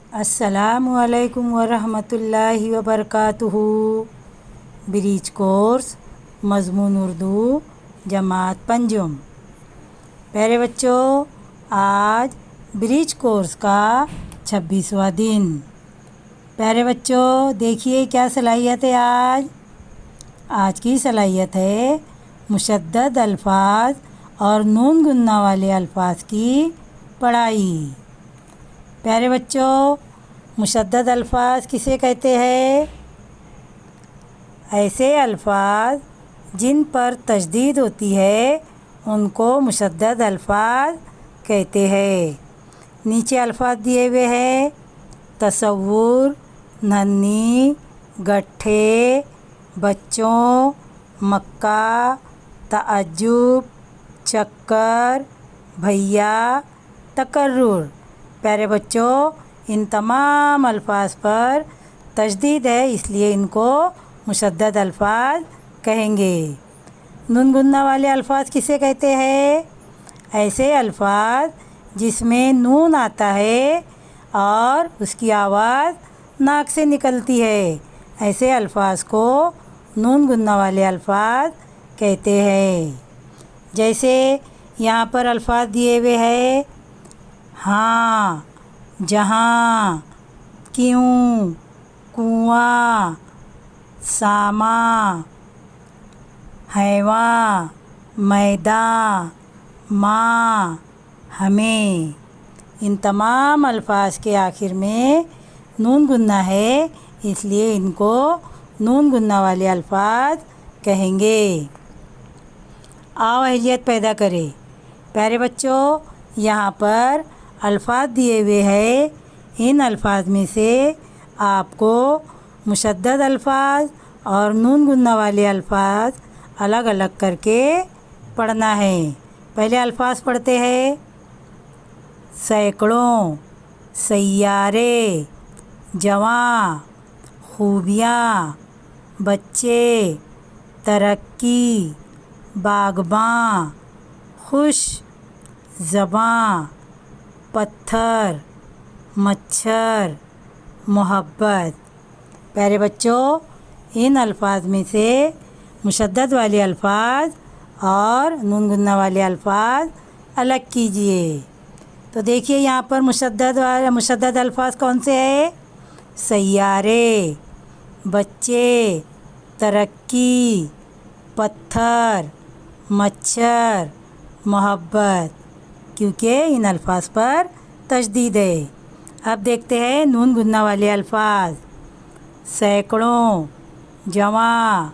अस्सलामु अलैकुम वरहमतुल्लाहि वबरकातुहू। ब्रिज कोर्स मज़मून उर्दू जमात पंजुम। प्यारे बच्चों, आज ब्रिज कोर्स का 26वां दिन। प्यारे बच्चों, देखिए क्या सलाहियत है आज की सलाहियत है मुशद्दद अल्फाज और नून गुन्ना वाले अल्फाज की पढ़ाई। प्यारे बच्चों, मुशद्दद अल्फाज किसे कहते हैं? ऐसे अल्फाज जिन पर तशदीद होती है उनको मुशद्दद अल्फाज कहते हैं। नीचे अल्फाज दिए हुए हैं: तसव्वुर, नन्ही, गट्ठे, बच्चों, मक्का, तअज्जुब, चक्कर, भैया, तकर्रुर। प्यारे बच्चों, इन तमाम अल्फाज पर तशदीद है, इसलिए इनको मुशद्दद अल्फाज कहेंगे। नून गुन्ना वाले अल्फाज किसे कहते हैं? ऐसे अल्फाज जिसमें नून आता है और उसकी आवाज़ नाक से निकलती है, ऐसे अल्फाज को नून गुन्ना वाले अल्फाज कहते हैं। जैसे यहाँ पर अल्फाज दिए हुए हैं: हाँ, जहाँ, क्यों, कुआं, सामा, हैवां, मैदान, माँ, हमें। इन तमाम अल्फाज के आखिर में नून गुन्ना है, इसलिए इनको नून गुन्ना वाले अल्फाज कहेंगे। आओ अहलियत पैदा करें। प्यारे बच्चों, यहाँ पर अल्फाज दिए हुए हैं, इन अल्फाज में से आपको मुशद्दद अल्फाज और नून गुन्ना वाले अल्फाज अलग अलग करके पढ़ना है। पहले अल्फाज पढ़ते हैं: सैकड़ों, सैयारे, जवां, खूबियाँ, बच्चे, तरक्की, बागबां, खुश, ज़बां, पत्थर, मच्छर, मोहब्बत। प्यारे बच्चों, इन अल्फाज में से मुशद्दद वाले अल्फाज और नून गुन्ना वाले अल्फाज अलग कीजिए। तो देखिए यहाँ पर मुशद्दद अल्फाज कौन से हैं? सैयारे, बच्चे, तरक्की, पत्थर, मच्छर, मोहब्बत, क्योंकि इन अल्फाज पर तशदीद है। अब देखते हैं नून गुन्ना वाले अल्फाज: सैकड़ों, जवां,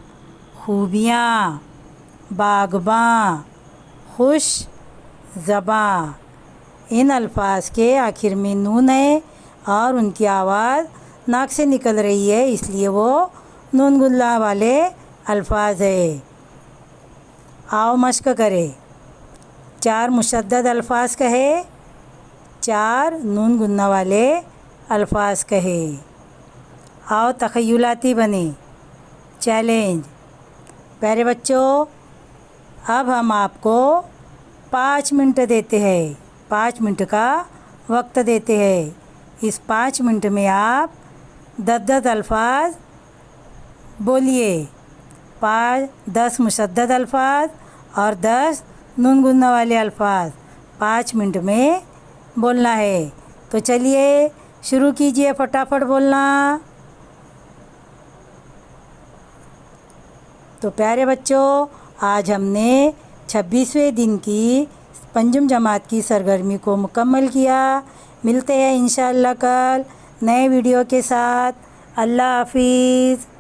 खूबियाँ, बागबां, खुश, ज़बां। इन अल्फाज के आखिर में नून है और उनकी आवाज़ नाक से निकल रही है, इसलिए वो नून गुन्ना वाले अल्फाज है। आओ मश्क करें। 4 मुशद्दद अल्फाज कहे, 4 नून गुन्ना वाले अल्फाज कहे। आओ तख़य्युलाती बने। चैलेंज। प्यारे बच्चों, अब हम आपको 5 मिनट देते हैं, 5 मिनट का वक्त देते हैं। इस 5 मिनट में आप 10 अल्फाज बोलिए। 10 मुशद्दद अल्फाज और 10 नून गुन्ना वाले अल्फाज 5 मिनट में बोलना है। तो चलिए शुरू कीजिए, फटाफट बोलना। तो प्यारे बच्चों, आज हमने 26वें दिन की पंजुम जमात की सरगर्मी को मुकम्मल किया। मिलते हैं इंशाअल्लाह कल नए वीडियो के साथ। अल्लाह हाफिज़।